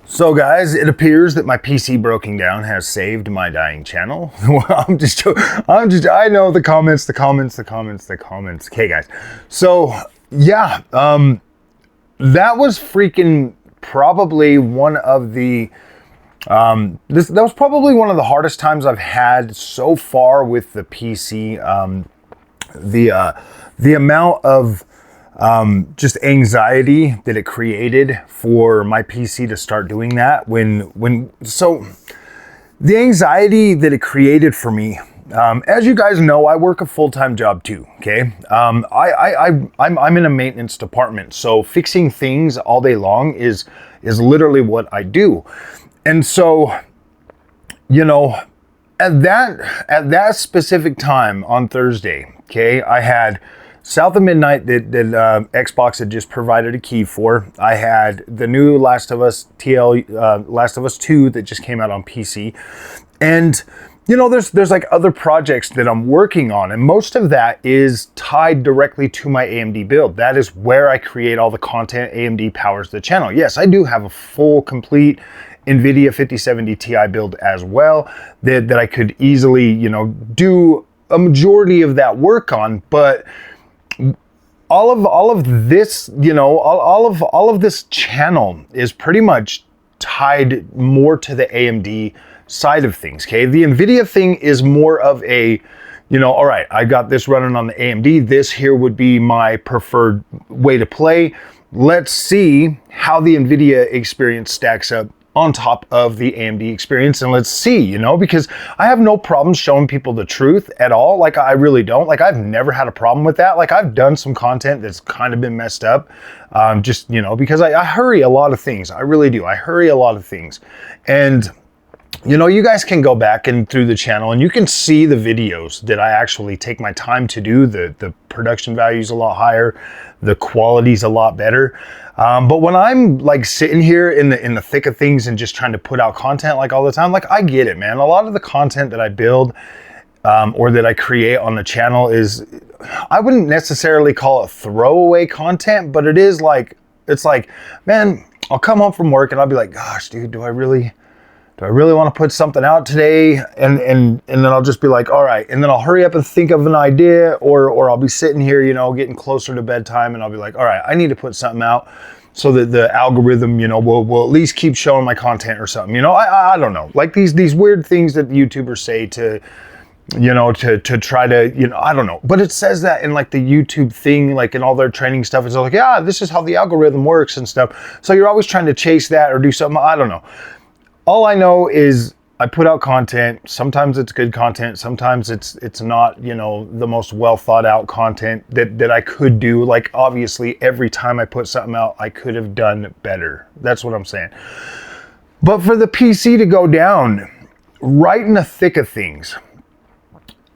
So guys, it appears that my PC broken down has saved my dying channel. Well, I know the comments. Okay guys, so yeah, that was freaking probably one of the, that was probably one of the hardest times I've had so far with the PC. The amount of just anxiety that it created for my PC to start doing that so the anxiety that it created for me, as you guys know, I work a full-time job too. Okay. I'm in a maintenance department. So fixing things all day long is literally what I do. And so, you know, at that specific time on Thursday, okay, I had South of Midnight that Xbox had just provided a key for. I had the new Last of Us 2 that just came out on PC. And, you know, there's like other projects that I'm working on, and most of that is tied directly to my AMD build. That is where I create all the content. AMD powers the channel. Yes, I do have a full, complete NVIDIA 5070 Ti build as well that I could easily, you know, do a majority of that work on, but all of this, you know, all of this channel is pretty much tied more to the AMD side of things. Okay, the NVIDIA thing is more of a, you know, all right, I got this running on the AMD. This here would be my preferred way to play. Let's see how the NVIDIA experience stacks up on top of the AMD experience, and let's see, you know, because I have no problem showing people the truth at all. Like, I really don't. Like, I've never had a problem with that. Like, I've done some content that's kind of been messed up, just, you know, because I hurry a lot of things. I really do. I hurry a lot of things. And, you know, you guys can go back and through the channel and you can see the videos that I actually take my time to do. The production value is a lot higher. The quality's a lot better. But when I'm like sitting here in the thick of things and just trying to put out content like all the time, like, I get it, man. A lot of the content that I build or that I create on the channel is, I wouldn't necessarily call it throwaway content, but it is like, it's like, man, I'll come home from work and I'll be like, gosh, dude, do I really want to put something out today? And then I'll just be like, all right. And then I'll hurry up and think of an idea, or I'll be sitting here, you know, getting closer to bedtime, and I'll be like, all right, I need to put something out so that the algorithm, you know, will at least keep showing my content or something. You know, I don't know. Like these weird things that YouTubers say to, you know, to try to, you know, I don't know. But it says that in like the YouTube thing, like in all their training stuff. It's like, yeah, this is how the algorithm works and stuff. So you're always trying to chase that or do something. I don't know. All I know is I put out content. Sometimes it's good content. Sometimes it's not, you know, the most well thought out content that I could do. Like, obviously, every time I put something out, I could have done better. That's what I'm saying. But for the PC to go down right in the thick of things,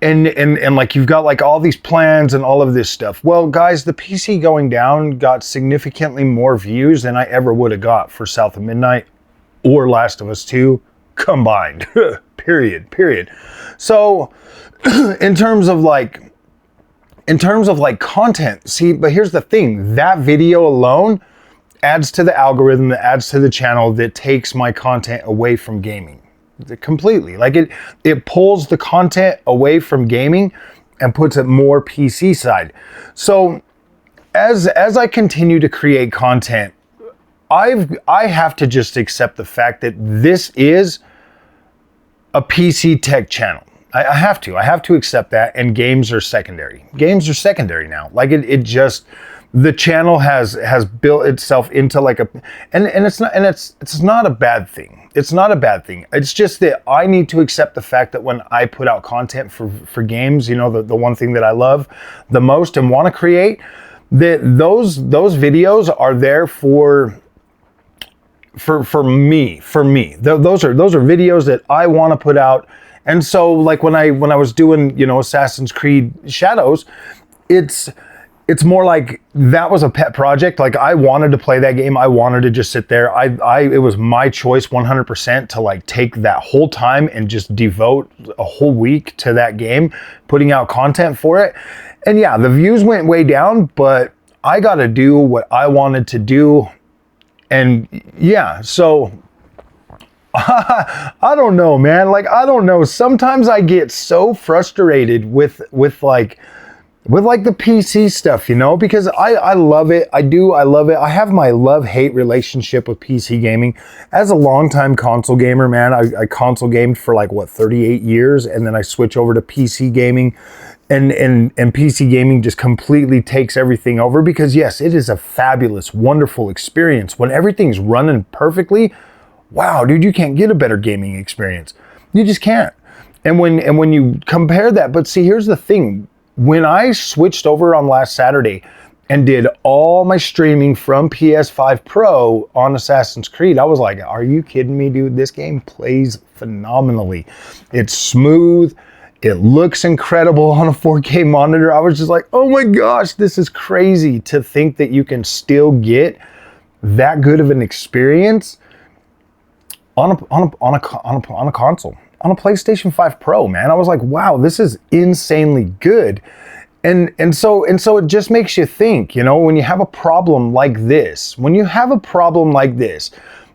and like you've got like all these plans and all of this stuff. Well, guys, the PC going down got significantly more views than I ever would have got for South of Midnight or Last of Us 2 combined. period. So in terms of like content, see, but here's the thing, that video alone adds to the algorithm, that adds to the channel, that takes my content away from gaming completely. Like it pulls the content away from gaming and puts it more PC side. So as I continue to create content, I have to just accept the fact that this is a PC tech channel. I have to accept that, and games are secondary. Games are secondary now. Like it just, the channel has built itself into like a, and it's not a bad thing. It's not a bad thing. It's just that I need to accept the fact that when I put out content for games, you know, the one thing that I love the most and want to create, that those videos are there for me. Those are videos that I want to put out. And so like when I was doing, you know, Assassin's Creed Shadows, it's more like that was a pet project. Like, I wanted to play that game. I wanted to just sit there. It was my choice 100% to like take that whole time and just devote a whole week to that game, putting out content for it. And yeah, the views went way down, but I got to do what I wanted to do. And yeah, so I don't know, man. Like, I don't know. Sometimes I get so frustrated with like the PC stuff, you know, because I love it. I love it. I have my love-hate relationship with PC gaming. As a longtime console gamer, man, I console gamed for like, what, 38 years, and then I switch over to PC gaming, and PC gaming just completely takes everything over, because yes, it is a fabulous, wonderful experience. When everything's running perfectly, wow, dude, you can't get a better gaming experience. You just can't. And when you compare that, but see, here's the thing. When I switched over on last Saturday and did all my streaming from PS5 Pro on Assassin's Creed, I was like, are you kidding me, dude? This game plays phenomenally. It's smooth. It looks incredible on a 4K monitor. I was just like, oh my gosh, this is crazy to think that you can still get that good of an experience on a console, on a PlayStation 5 Pro, man. I was like, wow, this is insanely good. And so it just makes you think, you know, when you have a problem like this,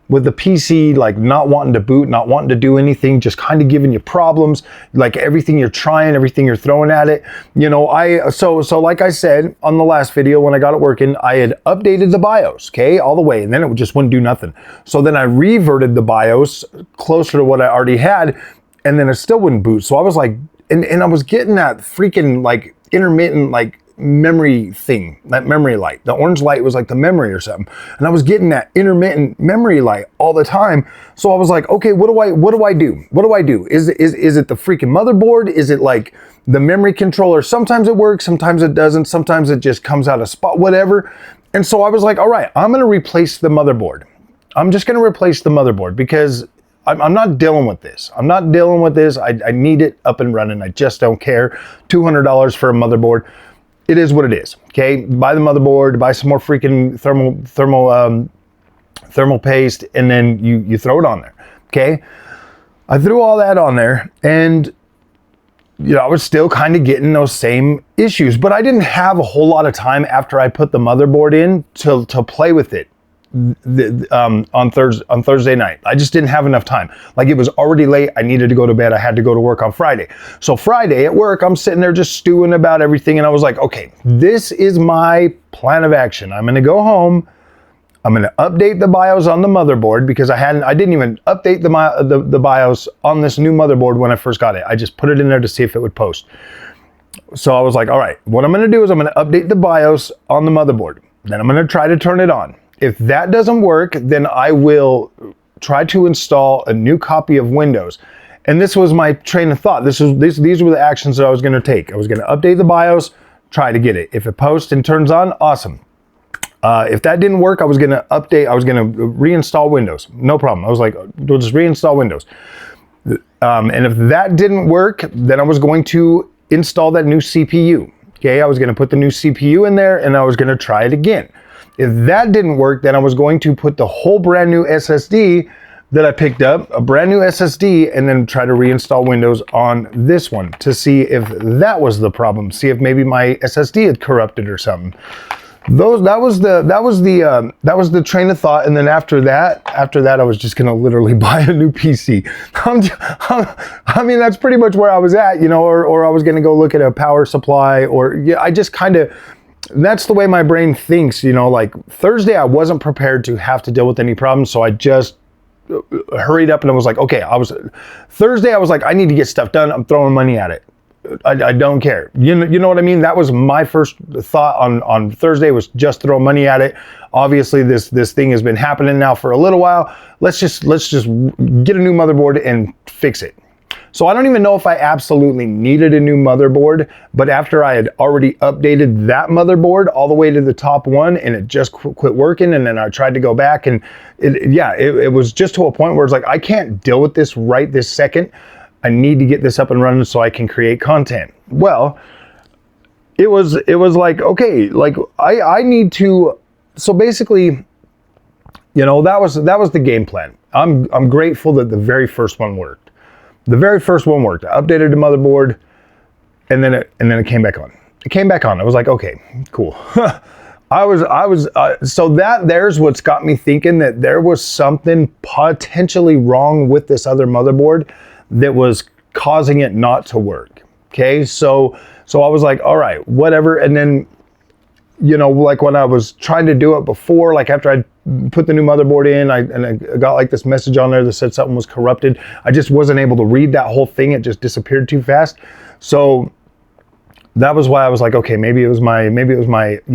with the PC, like not wanting to boot, not wanting to do anything, just kind of giving you problems, like everything you're trying, everything you're throwing at it. You know, so like I said on the last video, when I got it working, I had updated the BIOS, okay, all the way, and then it just wouldn't do nothing. So then I reverted the BIOS closer to what I already had, and then it still wouldn't boot. So I was like, and I was getting that freaking like intermittent, like memory thing, that memory light. The orange light was like the memory or something, and I was getting that intermittent memory light all the time. So I was like, okay, what do I do? Is it the freaking motherboard? Is it like the memory controller? Sometimes it works, sometimes it doesn't, sometimes it just comes out of spot, whatever. And so I was like, all right, I'm gonna replace the motherboard. I'm just gonna replace the motherboard, because I'm not dealing with this. I need it up and running. I just don't care. $200 for a motherboard. It is what it is, okay? Buy the motherboard, buy some more freaking thermal paste, and then you throw it on there, okay? I threw all that on there, and you know, I was still kind of getting those same issues, but I didn't have a whole lot of time after I put the motherboard in to play with it. On Thursday night. I just didn't have enough time. Like, it was already late. I needed to go to bed. I had to go to work on Friday. So Friday at work, I'm sitting there just stewing about everything, and I was like, okay, this is my plan of action. I'm going to go home. I'm going to update the BIOS on the motherboard, because I didn't even update the BIOS on this new motherboard when I first got it. I just put it in there to see if it would post. So I was like, all right, what I'm going to do is I'm going to update the BIOS on the motherboard. Then I'm going to try to turn it on. If that doesn't work, then I will try to install a new copy of Windows. And this was my train of thought. These were the actions that I was going to take. I was going to update the BIOS, try to get it. If it posts and turns on, awesome. If that didn't work, I was going to reinstall Windows. No problem. I was like, we'll just reinstall Windows. And if that didn't work, then I was going to install that new CPU. Okay, I was going to put the new CPU in there, and I was going to try it again. If that didn't work, then I was going to put the whole brand new SSD that I picked up, a brand new SSD, and then try to reinstall Windows on this one to see if that was the problem. See if maybe my SSD had corrupted or something. That was the train of thought. And then after that, I was just gonna literally buy a new PC. I mean, that's pretty much where I was at, you know, or I was gonna go look at a power supply, or yeah, I just kind of. That's the way my brain thinks, you know. Like Thursday, I wasn't prepared to have to deal with any problems, so I just hurried up and I was like, okay, Thursday, I was like, I need to get stuff done. I'm throwing money at it. I don't care. You know what I mean? That was my first thought on Thursday, was just throw money at it. Obviously, this thing has been happening now for a little while. Let's just get a new motherboard and fix it. So I don't even know if I absolutely needed a new motherboard, but after I had already updated that motherboard all the way to the top one, and it just quit working, and then I tried to go back, and it was just to a point where it's like, I can't deal with this right this second. I need to get this up and running so I can create content. Well, it was like, okay, like I need to, so basically, you know, that was the game plan. I'm grateful that the very first one worked. The very first one worked. I updated the motherboard, and then it came back on. It came back on. I was like, okay, cool. So there's what's got me thinking that there was something potentially wrong with this other motherboard that was causing it not to work. Okay, so I was like, all right, whatever. And then, you know, like when I was trying to do it before, like after I put the new motherboard in, I got like this message on there that said something was corrupted. I just wasn't able to read that whole thing. It just disappeared too fast. So that was why I was like, okay, maybe it was my, you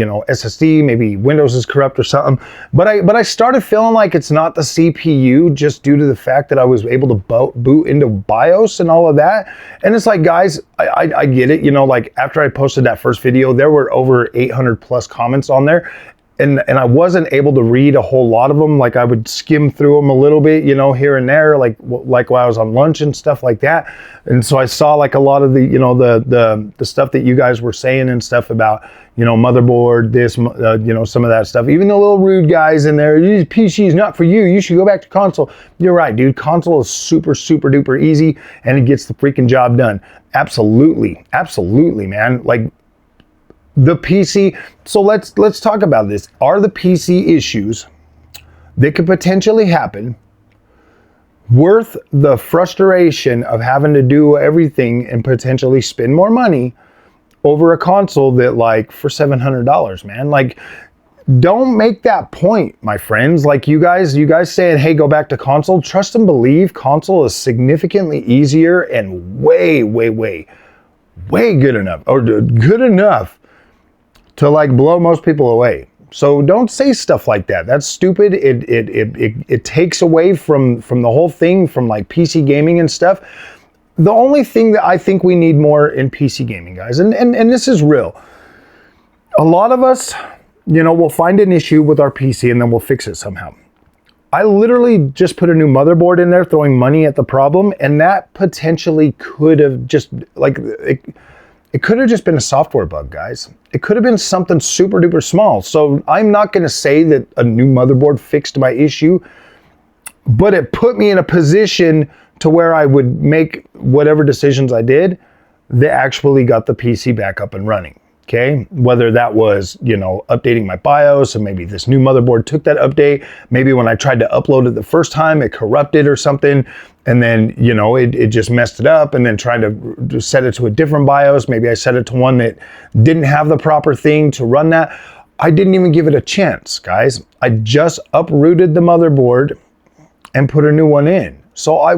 know, SSD, maybe Windows is corrupt or something. But I started feeling like it's not the CPU, just due to the fact that I was able to boot into BIOS and all of that. And it's like, guys, I get it. You know, like after I posted that first video, there were over 800 plus comments on there. And I wasn't able to read a whole lot of them. Like I would skim through them a little bit, you know, here and there, like while I was on lunch and stuff like that. And so I saw like a lot of the, you know, the stuff that you guys were saying and stuff about, you know, motherboard, this, you know, some of that stuff. Even the little rude guys in there, PC is not for you. You should go back to console. You're right, dude. Console is super, super duper easy and it gets the freaking job done. Absolutely. Absolutely, man. Like, the PC, so let's talk about this. Are the PC issues that could potentially happen worth the frustration of having to do everything and potentially spend more money over a console that, like, for $700, man? Like, don't make that point, my friends. Like you guys saying, hey, go back to console. Trust and believe console is significantly easier and way good enough, or good enough to like blow most people away. So don't say stuff like that. That's stupid. It takes away from the whole thing, from like PC gaming and stuff. The only thing that I think we need more in PC gaming, guys, and this is real. A lot of us, you know, we'll find an issue with our PC and then we'll fix it somehow. I literally just put a new motherboard in there, throwing money at the problem, and that potentially could have just like it could have just been a software bug, guys. It could have been something super duper small. So I'm not going to say that a new motherboard fixed my issue, but it put me in a position to where I would make whatever decisions I did that actually got the PC back up and running. Okay, whether that was, you know, updating my BIOS, and maybe this new motherboard took that update. Maybe when I tried to upload it the first time, it corrupted or something. And then, you know, it just messed it up, and then trying to set it to a different BIOS. Maybe I set it to one that didn't have the proper thing to run that. I didn't even give it a chance, guys. I just uprooted the motherboard and put a new one in. So I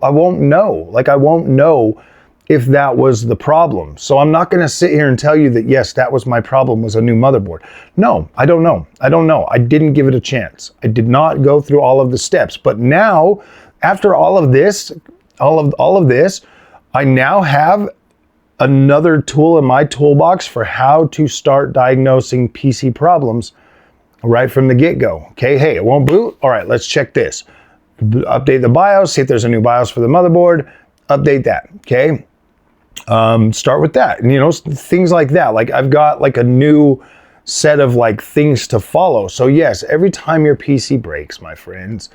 won't know. Like, I won't know if that was the problem. So I'm not going to sit here and tell you that, yes, that was my problem, was a new motherboard. No, I don't know. I didn't give it a chance. I did not go through all of the steps. But now, after all of this, I now have another tool in my toolbox for how to start diagnosing PC problems right from the get-go. Okay, hey, it won't boot. All right, let's check this. Update the BIOS, see if there's a new BIOS for the motherboard, update that, okay? Start with that, and you know, things like that. Like, I've got like a new set of like things to follow. So yes, every time your PC breaks, my friends,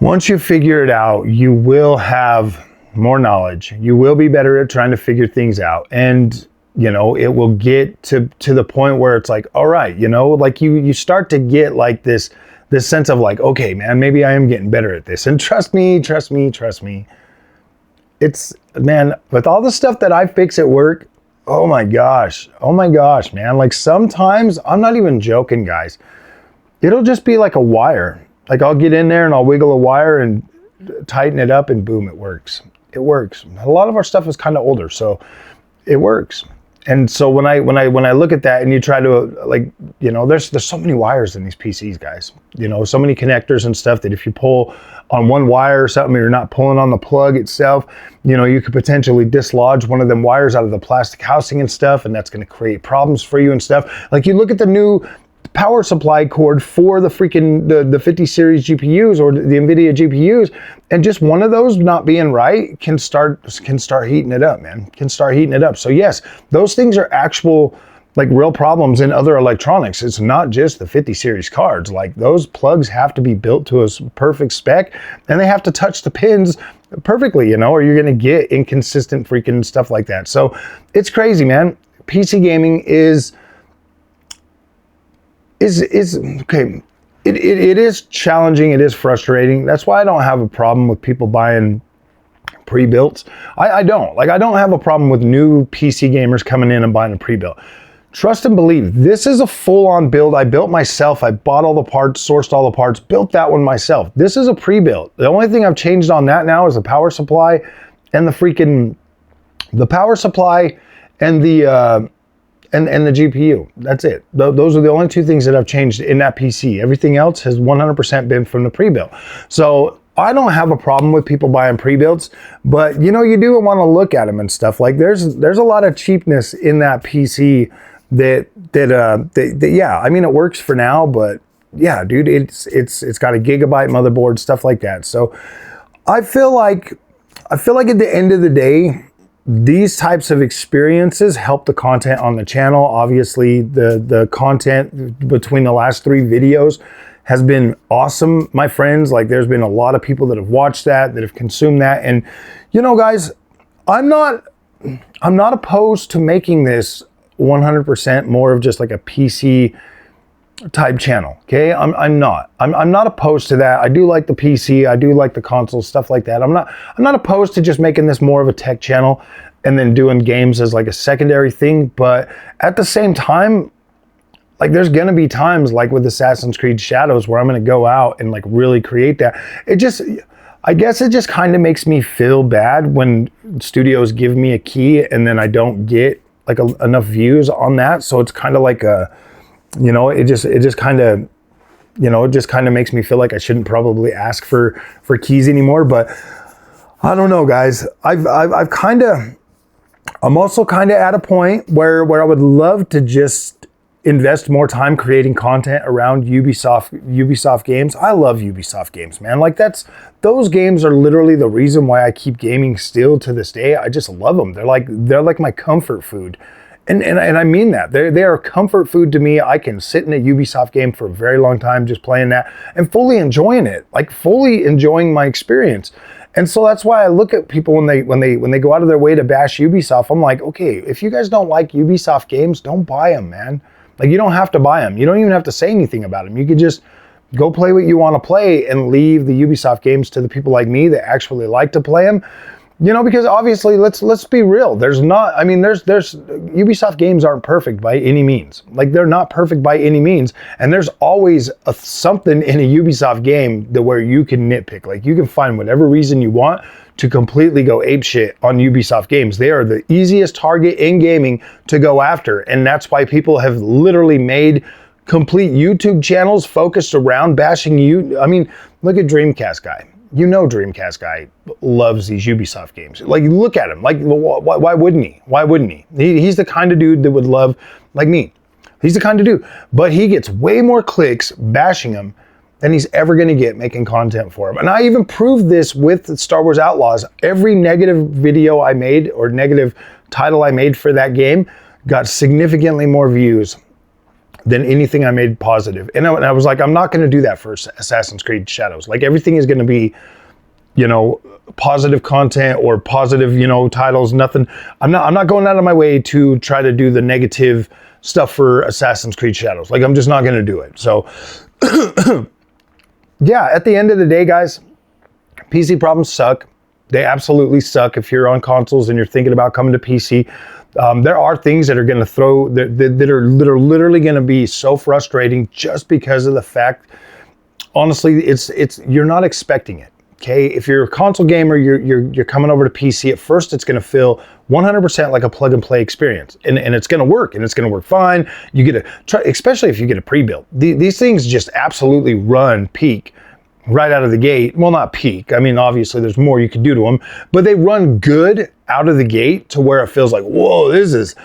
once you figure it out, you will have more knowledge. You will be better at trying to figure things out, and you know, it will get to the point where it's like, all right, you know, like you start to get like this sense of like, okay, man, maybe I am getting better at this. And trust me, it's, man, with all the stuff that I fix at work, oh my gosh, man. Like, sometimes, I'm not even joking, guys, it'll just be like a wire. Like, I'll get in there and I'll wiggle a wire and tighten it up, and boom, it works. It works. A lot of our stuff is kind of older, so it works. And so when I look at that, and you try to, like, you know, there's so many wires in these PCs, guys. You know, so many connectors and stuff that if you pull on one wire or something, you're not pulling on the plug itself, you know, you could potentially dislodge one of them wires out of the plastic housing and stuff, and that's going to create problems for you and stuff. Like, you look at the new power supply cord for the freaking the 50 series GPUs or the NVIDIA GPUs, and just one of those not being right can start heating it up, man. Can start heating it up. So yes, those things are actual, like, real problems in other electronics. It's not just the 50 series cards. Like, those plugs have to be built to a perfect spec, and they have to touch the pins perfectly, you know, or you're going to get inconsistent freaking stuff like that. So it's crazy, man. PC gaming is is okay. It is challenging. It is frustrating. That's why I don't have a problem with people buying pre-built. I don't have a problem with new PC gamers coming in and buying a pre-built. Trust and believe, this is a full-on build I built myself. I bought all the parts, sourced all the parts, built that one myself. This is a pre-built. The only thing I've changed on that now is the power supply and the power supply and the GPU. That's it. Those are the only two things that I've changed in that PC. Everything else has 100% been from the pre-built. So I don't have a problem with people buying pre-builds, but you know, you do want to look at them and stuff. Like there's a lot of cheapness in that PC that yeah, I mean, it works for now, but yeah, dude, it's got a gigabyte motherboard, stuff like that. So I feel like at the end of the day, these types of experiences help the content on the channel. Obviously, the content between the last 3 videos has been awesome, my friends. Like there's been a lot of people that have watched that have consumed that. And you know, guys, I'm not opposed to making this 100% more of just like a PC type channel. Okay, I'm not opposed to that. I do like the PC, I do like the console, stuff like that. I'm not opposed to just making this more of a tech channel and then doing games as like a secondary thing. But at the same time, like there's gonna be times like with Assassin's Creed Shadows where I'm gonna go out and like really create that. I guess it just kind of makes me feel bad when studios give me a key and then I don't get like enough views on that. So it's kind of like a, you know, it just kind of, you know, it just kind of makes me feel like I shouldn't probably ask for keys anymore. But I don't know, guys. I'm also kind of at a point where I would love to just invest more time creating content around Ubisoft games. I love Ubisoft games, man. Like those games are literally the reason why I keep gaming still to this day. I just love them. They're like my comfort food. And I mean that. They are comfort food to me. I can sit in a Ubisoft game for a very long time just playing that and fully enjoying it. Like fully enjoying my experience. And so that's why I look at people when they go out of their way to bash Ubisoft. I'm like, okay, if you guys don't like Ubisoft games, don't buy them, man. Like you don't have to buy them. You don't even have to say anything about them. You could just go play what you want to play and leave the Ubisoft games to the people like me that actually like to play them. You know, because obviously, let's be real. There's Ubisoft games aren't perfect by any means. Like they're not perfect by any means. And there's always something in a Ubisoft game where you can nitpick. Like you can find whatever reason you want to completely go apeshit on Ubisoft games. They are the easiest target in gaming to go after. And that's why people have literally made complete YouTube channels focused around bashing you. I mean, look at Dreamcast Guy. You know Dreamcast Guy loves these Ubisoft games. Like, look at him. Like, why wouldn't he? Why wouldn't he? He's the kind of dude that would love, like me. He's the kind of dude. But he gets way more clicks bashing him than he's ever going to get making content for him. And I even proved this with Star Wars Outlaws. Every negative video I made or negative title I made for that game got significantly more views than anything I made positive. And I was like, I'm not going to do that for Assassin's Creed Shadows. Like everything is going to be, you know, positive content or positive, you know, titles, nothing. I'm not going out of my way to try to do the negative stuff for Assassin's Creed Shadows. Like I'm just not going to do it. So yeah, at the end of the day, guys, PC problems suck. They absolutely suck if you're on consoles and you're thinking about coming to PC. There are things that are going to that are literally going to be so frustrating just because of the fact, honestly, it's you're not expecting it. Okay, if you're a console gamer, you're coming over to PC. At first, it's going to feel 100% like a plug and play experience, and it's going to work, and it's going to work fine. You get especially if you get a pre-built. These things just absolutely run peak right out of the gate. Well, not peak. I mean, obviously there's more you can do to them, but they run good out of the gate to where it feels like, whoa, this is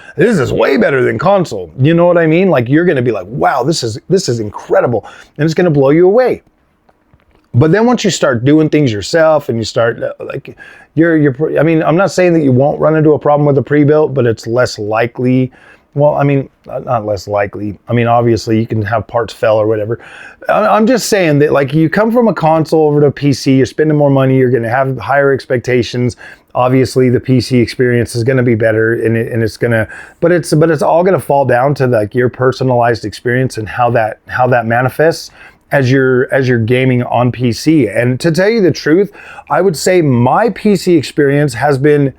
way better than console. You know what I mean? Like you're going to be like, wow, this is incredible, and it's going to blow you away. But then once you start doing things yourself and you start like I mean, I'm not saying that you won't run into a problem with a pre-built, but it's less likely well, I mean, not less likely. I mean, obviously you can have parts fail or whatever. I'm just saying that, like, you come from a console over to a PC, you're spending more money, you're going to have higher expectations. Obviously the PC experience is going to be better, and it's going to, but it's all going to fall down to like your personalized experience and how that manifests as you're gaming on PC. And to tell you the truth, I would say my PC experience has been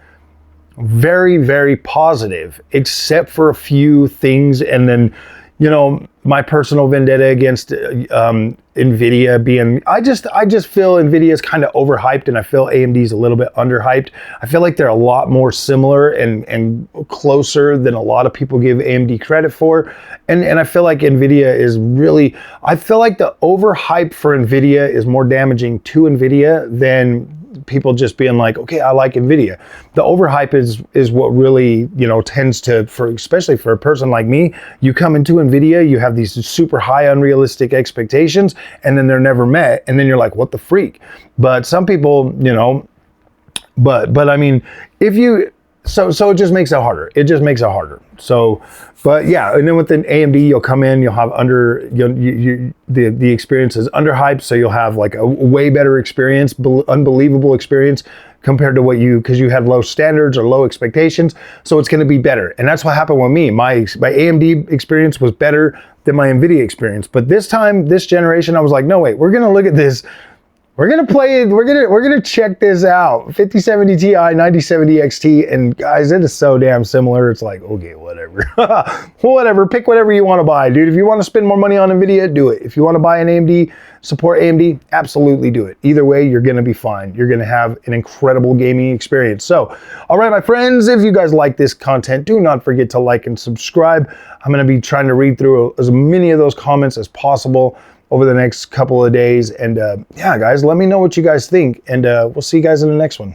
very, very positive, except for a few things. And then, you know, my personal vendetta against NVIDIA being, I just feel NVIDIA is kind of overhyped, and I feel AMD's a little bit underhyped. I feel like they're a lot more similar and closer than a lot of people give AMD credit for. And I feel like NVIDIA is really, I feel like the overhype for NVIDIA is more damaging to NVIDIA than people just being like, okay, I like NVIDIA. The overhype is what really, you know, tends to, especially for a person like me, you come into NVIDIA, you have these super high unrealistic expectations, and then they're never met, and then you're like, what the freak? But some people, you know, but I mean, if you, so it just makes it harder. It just makes it harder. So, but yeah, and then with an AMD, you'll come in, you'll have the experience is underhyped, so you'll have like a way better experience, unbelievable experience compared to because you had low standards or low expectations, so it's going to be better. And that's what happened with me. My AMD experience was better than my NVIDIA experience. But this time, this generation, I was like, no, wait, we're going to look at this. We're going to play it. We're going to check this out. 5070 Ti, 9070 XT. And guys, it is so damn similar. It's like, okay, whatever. Whatever. Pick whatever you want to buy, dude. If you want to spend more money on NVIDIA, do it. If you want to buy an AMD, support AMD, absolutely do it. Either way, you're going to be fine. You're going to have an incredible gaming experience. So, all right, my friends, if you guys like this content, do not forget to like and subscribe. I'm going to be trying to read through as many of those comments as possible over the next couple of days. And yeah, guys, let me know what you guys think, and we'll see you guys in the next one.